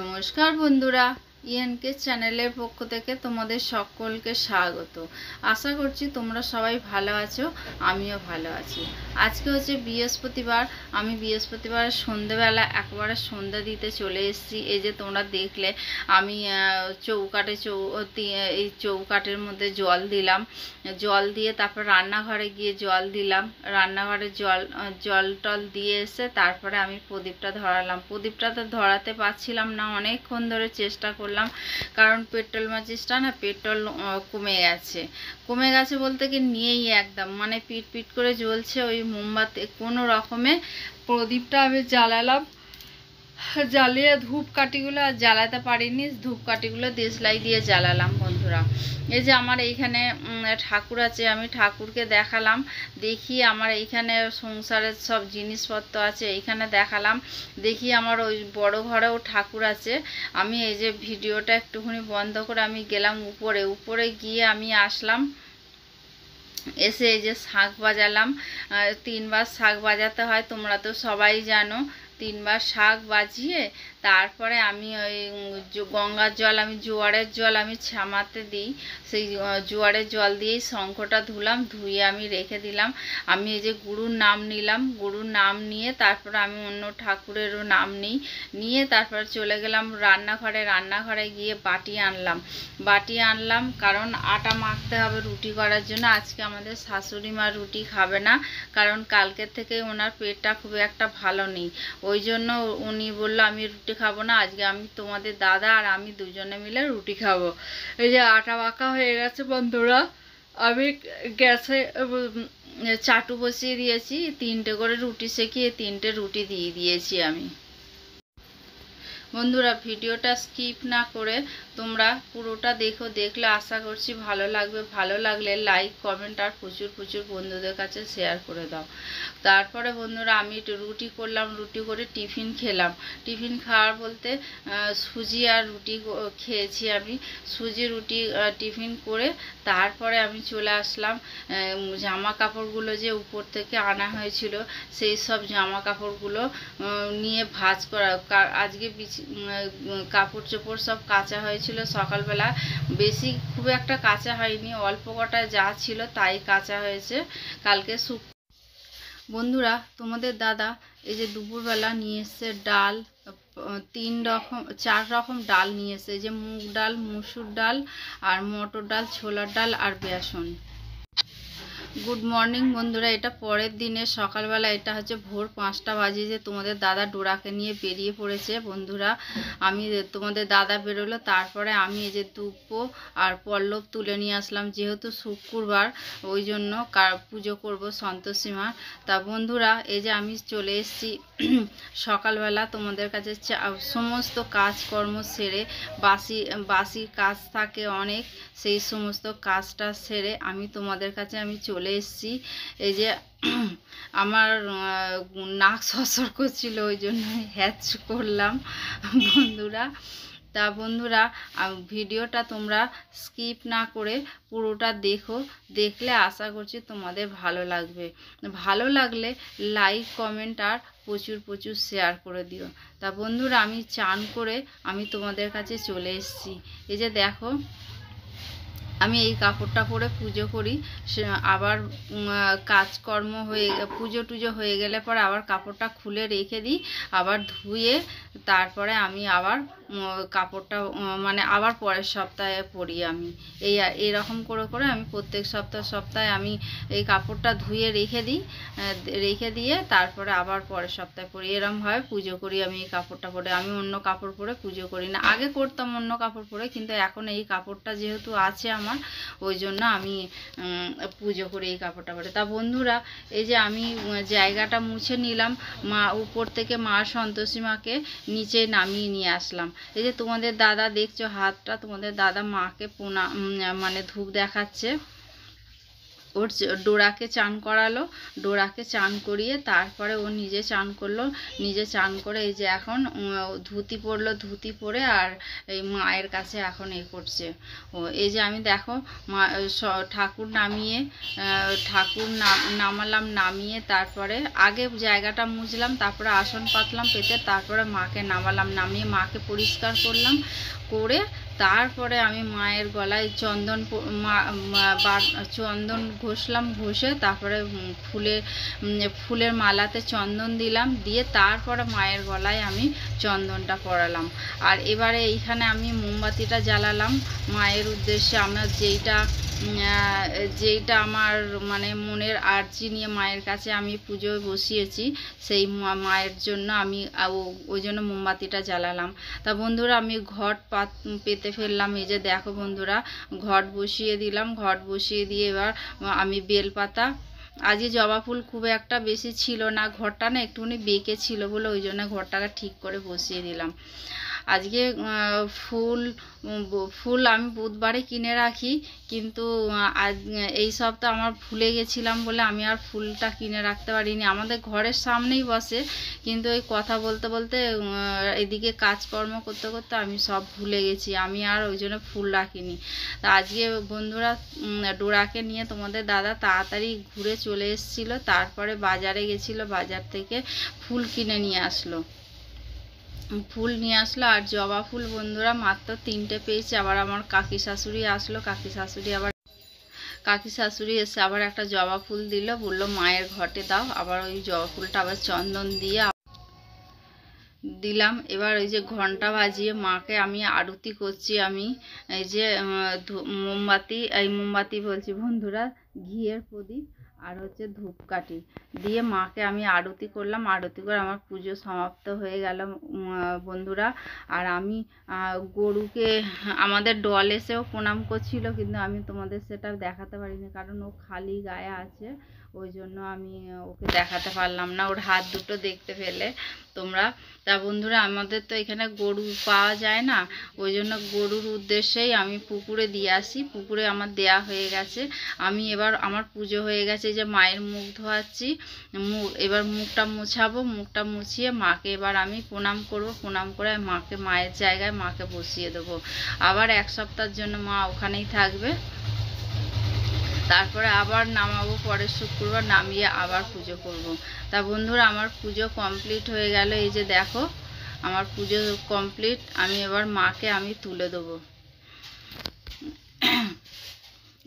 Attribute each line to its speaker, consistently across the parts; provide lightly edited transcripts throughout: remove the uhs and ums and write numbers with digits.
Speaker 1: নমস্কার বন্ধুরা, ইএনকে চ্যানেলের পক্ষ থেকে তোমাদের সকলকে স্বাগত। আশা করছি তোমরা সবাই ভালো আছো, আমিও ভালো আছি। আজকে হচ্ছে বৃহস্পতিবার। আমি বৃহস্পতিবার সন্ধ্যেবেলা একবারে সন্ধ্যা দিতে চলে এসেছি। এই যে তোমরা দেখলে আমি এই চৌকাটের মধ্যে জল দিলাম। জল দিয়ে তারপর রান্নাঘরে গিয়ে জল দিলাম। রান্নাঘরে জল টল দিয়ে এসে তারপরে আমি প্রদীপটা ধরালাম। প্রদীপটা তো ধরাতে পারছিলাম না, অনেকক্ষণ ধরে চেষ্টা করলাম, কারণ পেট্রোল মাচিসটা না পেট্রোল কমে গেছে বলতে কি নিয়েই একদম মানে পিট পিট করে জ্বলছে। ওই মোমবাতি কোনো রকমে প্রদীপটা আমি জ্বালালাম, জ্বালিয়ে ধূপকাঠিগুলো আর জ্বালাতে পারিনি, ধূপকাঠিগুলো দেশলাই দিয়ে জ্বালালাম। বন্ধুরা, এই যে আমার এইখানে ঠাকুর আছে, আমি ঠাকুরকে দেখালাম। দেখি আমার এইখানে সংসারের সব জিনিসপত্র আছে, এইখানে দেখালাম। দেখি আমার ওই বড় ঘরেও ঠাকুর আছে। আমি এই যে ভিডিওটা একটুখানি বন্ধ করে আমি গেলাম উপরে গিয়ে আমি আসলাম। এসে এই যে শাঁখ বাজালাম। 3 বার শাঁখ বাজাতে হয়, তোমরা তো সবাই জানো। 3 বার শাঁখ বাজিয়ে তারপরে আমি ওই গঙ্গার জল, আমি জোয়ারের জল আমি ছামাতে দিই। সেই জোয়ারের জল দিয়েই শঙ্খটা ধুলাম, ধুয়ে আমি রেখে দিলাম। আমি এই যে গুরুর নাম নিলাম, গুরুর নাম নিয়ে তারপরে আমি অন্য ঠাকুরেরও নাম নিয়ে তারপরে চলে গেলাম রান্নাঘরে গিয়ে বাটি আনলাম, কারণ আটা মাখতে হবে রুটি করার জন্য। আজকে আমাদের শাশুড়ি মা রুটি খাবে না, কারণ কালকের থেকে ওনার পেটটা খুব একটা ভালো নেই। ওই জন্য উনি বললো আমি রুটি খাবো না, আজকে আমি তোমাদের দাদা আর আমি দুজনে মিলে রুটি খাবো। এই যে আটা মাখা হয়ে গেছে বন্ধুরা। আমি গ্যাসে চাটু বসিয়ে দিয়েছি, 3টে করে রুটি সেঁকিয়ে 3টে রুটি দিয়ে দিয়েছি আমি। বন্ধুরা, ভিডিওটা স্কিপ না করে তোমরা পুরোটা দেখলে আশা করছি ভালো লাগবে। ভালো লাগলে লাইক কমেন্ট আর প্রচুর বন্ধুদের কাছে শেয়ার করে দাও। তারপরে বন্ধুরা আমি রুটি করলাম, রুটি করে টিফিন খেলাম। টিফিন খাওয়ার বলতে সুজি আর রুটি খেয়েছি আমি। সুজি রুটি টিফিন করে তারপরে আমি চলে আসলাম জামা কাপড়গুলো যে উপর থেকে আনা হয়েছিল, সেই সব জামা কাপড়গুলো নিয়ে ভাঁজ করা। আজকে কাপড় চোপড় সব কাচা হয়েছিল সকালবেলা। বেশি খুব একটা কাচা হয়নি, অল্প কটা যা ছিল তাই কাচা হয়েছে। কালকে বন্ধুরা, তোমাদের দাদা এই যে দুপুরবেলা নিয়ে এসছে ডাল, 4 রকম ডাল নিয়ে এসছে। যে মুগ ডাল, মুসুর ডাল আর মটর ডাল, ছোলার ডাল আর বেসন। গুড মর্নিং বন্ধুরা, এটা পরের দিনে সকালবেলা। এটা হচ্ছে ভোর 5টা বাজে যে তোমাদের দাদা ডোরাকে নিয়ে বেরিয়ে পড়েছে। বন্ধুরা, আমি তোমাদের দাদা বেরোলো, তারপরে আমি এই যে ধূপ আর পল্লব তুলে নিয়ে আসলাম। যেহেতু শুক্রবার, ওই জন্য পুজো করব সন্তোষী মা। তা বন্ধুরা, এই যে আমি চলে এসেছি সকালবেলা তোমাদের কাছে সমস্ত কাজকর্ম সেরে, বাসি কাজ থাকে অনেক, সেই সমস্ত কাজটা সেরে আমি তোমাদের কাছে আমি চলে এসেছি। এই যে আমার নাক সরসর করছিল, ওই জন্য হ্যাচ করলাম বন্ধুরা। তা বন্ধুরা, ভিডিওটা তোমরা স্কিপ না করে পুরোটা দেখলে আশা করছি তোমাদের ভালো লাগবে। ভালো লাগলে লাইক কমেন্ট আর প্রচুর শেয়ার করে দিও। তা বন্ধুরা, আমি চান করে আমি তোমাদের কাছে চলে এসেছি। এই যে দেখো, আমি এই কাপড়টা পরে পুজো করি। আবার কাজকর্ম হয়ে পুজো টুজো হয়ে গেলে পরে আবার কাপড়টা খুলে রেখে দিই, আবার ধুয়ে তারপরে আমি আবার কাপড়টা মানে আবার পরের সপ্তাহে পরি। আমি এইরকম করে আমি প্রত্যেক সপ্তাহে আমি এই কাপড়টা ধুয়ে রেখে দিয়ে তারপরে আবার পরের সপ্তাহে পরি। এরমভাবে পুজো করি আমি। এই কাপড়টা পরে আমি অন্য কাপড় পরে পুজো করি না। আগে করতাম অন্য কাপড় পরে, কিন্তু এখন এই কাপড়টা যেহেতু আছে আমার, ওই জন্য আমি পুজো করি এই কাপড়টা পরে। তা বন্ধুরা, এই যে আমি জায়গাটা মুছে নিলাম, উপর থেকে মা সন্তোষী মাকে নিচে নামিয়ে নিয়ে আসলাম। এই যে তোমাদের দাদা দেখছো হাতটা, তোমাদের দাদা মাকে মানে ধূপ দেখাচ্ছে। ওর ডোরাকে চান করালো, ডোরাকে চান করিয়ে তারপরে ও নিজে চান করলো। নিজে চান করে এই যে এখন ধুতি পরলো, ধুতি পরে আর এই মায়ের কাছে এখন করছে। ও এই যে আমি দেখো ঠাকুর নামিয়ে নামালাম, নামিয়ে তারপরে আগে জায়গাটা মুছলাম, তারপরে আসন পাতলাম পেতে, তারপরে মাকে নামালাম, নামিয়ে মাকে পরিষ্কার করলাম, করে তারপরে আমি মায়ের গলায় চন্দন ঘষলাম, ঘষে তারপরে ফুলের মালাতে চন্দন দিলাম, দিয়ে তারপরে মায়ের গলায় আমি চন্দনটা পরালাম। আর এবারে এইখানে আমি মোমবাতিটা জ্বালালাম মায়ের উদ্দেশ্যে। আমার যেইটা আমার মানে মনের আর্জি নিয়ে মায়ের কাছে আমি পুজোয় বসিয়েছি, সেই মায়ের জন্য আমি ওই জন্য মোমবাতিটা জ্বালালাম। তা বন্ধুরা আমি ঘট পেতে ফেললাম। এই যে দেখো বন্ধুরা, ঘট বসিয়ে দিলাম, ঘট বসিয়ে দিয়ে এবার আমি বেলপাতা, আজকে জবা ফুল খুব একটা বেশি ছিল না, ঘরটা না একটুখানি বেঁকে ছিল বলে ওই জন্য ঘরটাকে ঠিক করে বসিয়ে দিলাম। আজকে ফুল আমি বুধবারে কিনে রাখি, কিন্তু আজ এই সপ্তাহ আমার ভুলে গেছিলাম বলে আমি আর ফুলটা কিনে রাখতে পারিনি। আমাদের ঘরের সামনেই বসে, কিন্তু ওই কথা বলতে বলতে এদিকে কাজকর্ম করতে করতে আমি সব ভুলে গেছি, আমি আর ওই জন্য ফুল রাখিনি। তা আজকে বন্ধুরা ডোরাকে নিয়ে তোমাদের দাদা তাড়াতাড়ি ঘুরে চলে এসেছিলো, তারপরে বাজারে গেছিলো, বাজার থেকে ফুল কিনে নিয়ে আসলো, ফুল নিয়ে আসলো। আর জবা ফুল বন্ধুরা মাত্র 3টে পেয়েছি। আবার আমার কাকি শাশুড়ি আসলো, কাকি শাশুড়ি এসে আবার একটা জবা ফুল দিল, বললো মায়ের ঘটে দাও। আবার ওই জবা ফুলটা আবার চন্দন দিয়ে দিলাম। এবার ওই যে ঘন্টা বাজিয়ে মাকে আমি আরতি করছি। আমি এই যে মোমবাতি বলছি বন্ধুরা, ঘিয়ের প্রদীপ আর হচ্ছে ধূপকাঠি দিয়ে মাকে আমি আরতি করলাম। আরতি করে আমার পুজো সমাপ্ত হয়ে গেল বন্ধুরা। আর আমি গরুকে, আমাদের দল এসেও প্রণাম করছিল, কিন্তু আমি তোমাদের সেটা দেখাতে পারিনি, কারণ ও খালি গায়ে আছে, ওই জন্য আমি ওকে দেখাতে পারলাম না, ওর হাত দুটো দেখতে পেলে তোমরা। তা বন্ধুরা আমাদের তো এখানে গরু পাওয়া যায় না, ওই জন্য গরুর উদ্দেশ্যেই আমি পুকুরে দিয়ে আসি। পুকুরে আমার দেয়া হয়ে গেছে। আমি এবার আমার পুজো হয়ে গেছে, যে মায়ের মুখ ধোয়াচ্ছি, এবার মুখটা মুছাবো, মুখটা মুছিয়ে মাকে এবার আমি প্রণাম করব। প্রণাম করে মাকে মায়ের জায়গায় মাকে বসিয়ে দেবো। আবার 1 সপ্তাহের জন্য মা ওখানেই থাকবে, তারপরে আবার নামাবো পরের শুক্রবার, নামিয়ে আবার পুজো করব। তা বন্ধুরা আমার পুজো কমপ্লিট হয়ে গেল। এই যে দেখো আমার পুজো কমপ্লিট। আমি এবার মাকে আমি তুলে দেবো।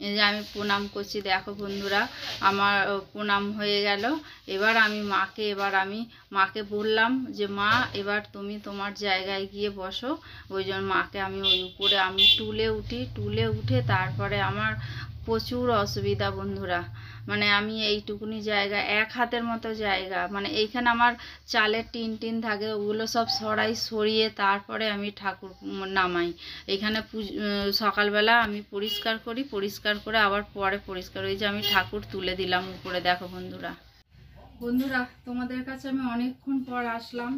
Speaker 1: এই যে আমি প্রণাম করছি, দেখো বন্ধুরা আমার প্রণাম হয়ে গেল। এবার আমি মাকে বললাম যে মা এবার তুমি তোমার জায়গায় গিয়ে বসো। ওই জন্য মাকে আমি ওই উপরে আমি টুলে উঠে তারপরে আমার প্রচুর অসুবিধা বন্ধুরা, মানে আমি এইটুকুনি জায়গা, 1 হাতের মতো জায়গা, মানে এইখানে আমার চালের টিন থাকে, ওগুলো সব সরিয়ে তারপরে আমি ঠাকুর নামাই। এখানে সকালবেলা আমি পরিষ্কার করি, পরিষ্কার করে আবার পরে পরিষ্কার, ওই যে আমি ঠাকুর তুলে দিলাম উপরে। দেখো বন্ধুরা তোমাদের কাছে আমি অনেকক্ষণ পর আসলাম।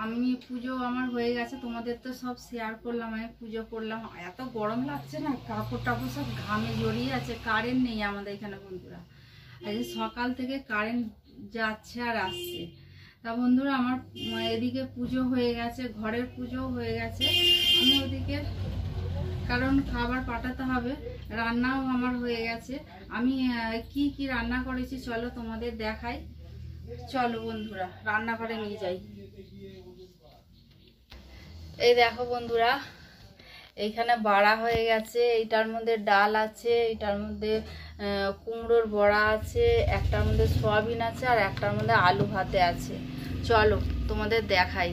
Speaker 1: আমি পুজো আমার হয়ে গেছে, তোমাদের তো সব শেয়ার করলাম, আমি পুজো করলাম। এত গরম লাগছে না, কাপড় টাপড় সব ঘামে জড়িয়ে আছে। কারেন্ট নেই আমাদের এখানে বন্ধুরা, এই সকাল থেকে কারেন্ট যাচ্ছে আর আসছে। তা বন্ধুরা আমার এদিকে পুজো হয়ে গেছে, ঘরের পুজো হয়ে গেছে। আমি ওদিকে কারণ খাবার পাঠাতে হবে, রান্নাও আমার হয়ে গেছে। আমি কি রান্না করেছি চলো তোমাদের দেখাই। চলো বন্ধুরা রান্নাঘরে নিয়ে যাই। এই দেখো বন্ধুরা এইখানে বাড়া হয়ে গেছে, এইটার মধ্যে ডাল আছে, এইটার মধ্যে কুমড়োর বড়া আছে, একটার মধ্যে সয়াবিন আছে, আর একটার মধ্যে আলু ভাতে আছে। চলো তোমাদের দেখাই।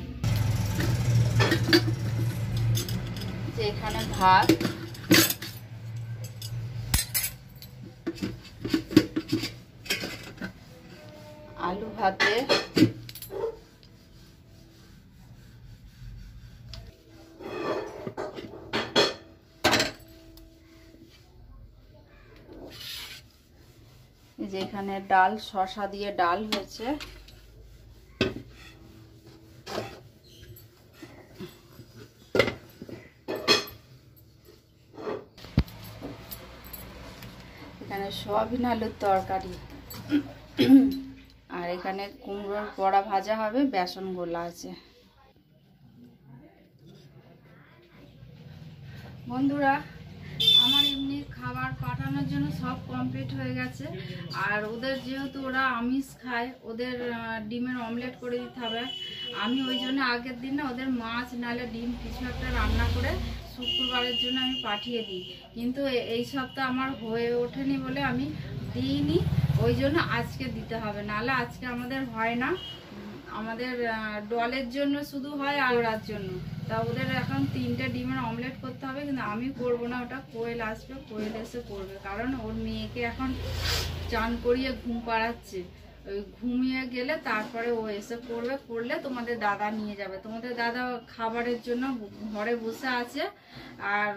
Speaker 1: যে এখানে ভাত, আলু ভাতে যেখানে ডাল, শসা দিয়ে ডাল হয়েছে। এখানে সোয়াবিন আলুর তরকারি। আর এখানে কুমড়োর বড়া ভাজা হবে, বেসন গোলা আছে। বন্ধুরা, আমার এমনি খাবার পাঠানোর জন্য সব কমপ্লিট হয়ে গেছে। আর ওদের যেহেতু ওরা আমিষ খায়, ওদের ডিমের অমলেট করে দিতে হবে। আমি ওই জন্য আগের দিন না ওদের মাছ নালে ডিম কিছু একটা রান্না করে শুক্রবারের জন্য আমি পাঠিয়ে দিই, কিন্তু এই সপ্তাহ আমার হয়ে ওঠেনি বলে আমি দিইনি। ওই জন্য আজকে দিতে হবে, নাহলে আজকে আমাদের হয় না। আমাদের ডলের জন্য শুধু হয় আর ওরার জন্য। তা ওদের এখন 3টে ডিমের অমলেট করতে হবে, কিন্তু আমি করবো না, ওটা কোয়েল আসবে, কোয়েল এসে করবে। কারণ ওর মেয়েকে এখন চান করিয়ে ঘুম পাড়াচ্ছে, ওই ঘুমিয়ে গেলে তারপরে ও এসে করবে। করলে তোমাদের দাদা নিয়ে যাবে। তোমাদের দাদা খাবারের জন্য ঘরে বসে আছে আর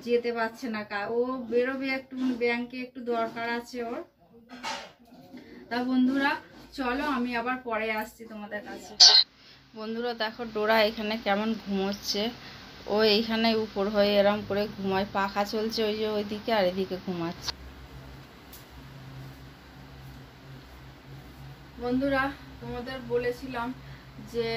Speaker 1: যেতে পারছে না। ও বেরোবে একটু, ব্যাংকে একটু দরকার আছে ওর। তা বন্ধুরা চলো, আমি আবার পরে আসছি তোমাদের কাছে। বন্ধুরা দেখো, ডোরা এখানে কেমন ঘুমোচ্ছে। ও এইখানে উপর হয়ে এরম করে ঘুমায়, পাখা চলছে ওই যে ওইদিকে, আর এদিকে ঘুমাচ্ছে। বন্ধুরা তোমাদের বলেছিলাম যে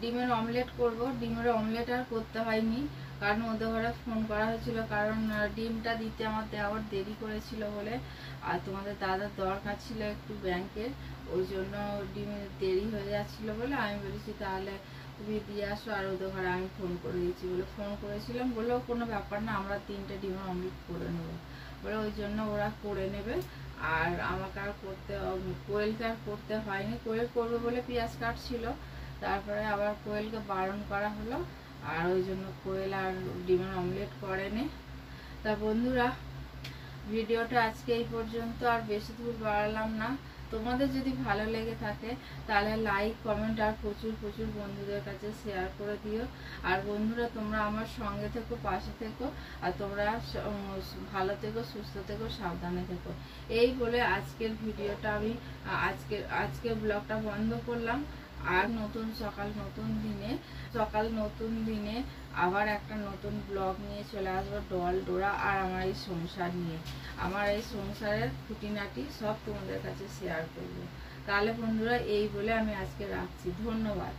Speaker 1: ডিমের অমলেট করব। ডিমের অমলেট আর করতে হয়নি, কারণ ওদের ঘরে ফোন করা হয়েছিল। কারণ ডিমটা দিতে আমার দেওয়ার দেরি করেছিল বলে, আর তোমাদের দাদার দরকার ছিল একটু ব্যাংকে, ওই জন্য ডিমের দেরি হয়ে যাচ্ছিলো বলে আমি বলেছি তাহলে তুমি দিয়ে আসো। আর ওদের ঘরে আমি ফোন করে দিয়েছি বলে ফোন করেছিলাম, বললেও কোনো ব্যাপার না, আমরা 3টে ডিমের অমলেট করে নেবো বলে, ওই জন্য ওরা করে নেবে। আর আমাকে আর করতে, কোয়েলকে আর করতে হয়নি। কোয়েল করবে বলে পেঁয়াজ কাটছিল, তারপরে আবার কোয়েলকে বারণ করা হলো, আর ওই জন্য কোয়েল আর ডিমের অমলেট করেনি। তা বন্ধুরা ভিডিওটা আজকে এই পর্যন্ত, আর বেশি দূর বাড়ালাম না। তোমাদের যদি ভালো লেগে থাকে তাহলে লাইক কমেন্ট আর প্রচুর প্রচুর বন্ধুদের কাছে শেয়ার করে দিও। আর বন্ধুরা তোমরা আমার সঙ্গে থেকো, পাশে থেকো, আর তোমরা ভালো থেকো, সুস্থ থেকো, সাবধানে থেকো। এই বলে আজকের ভিডিওটা আমি আজকের ব্লগটা বন্ধ করলাম। আর নতুন সকাল নতুন দিনে আবার একটা নতুন ব্লগ নিয়ে চলে আসবো, ডল ডোরা আর আমার এই সংসার নিয়ে। আমার এই সংসারের খুঁটিনাটি সব তোমাদের কাছে শেয়ার করবো। তাহলে বন্ধুরা এই বলে আমি আজকে রাখছি। ধন্যবাদ।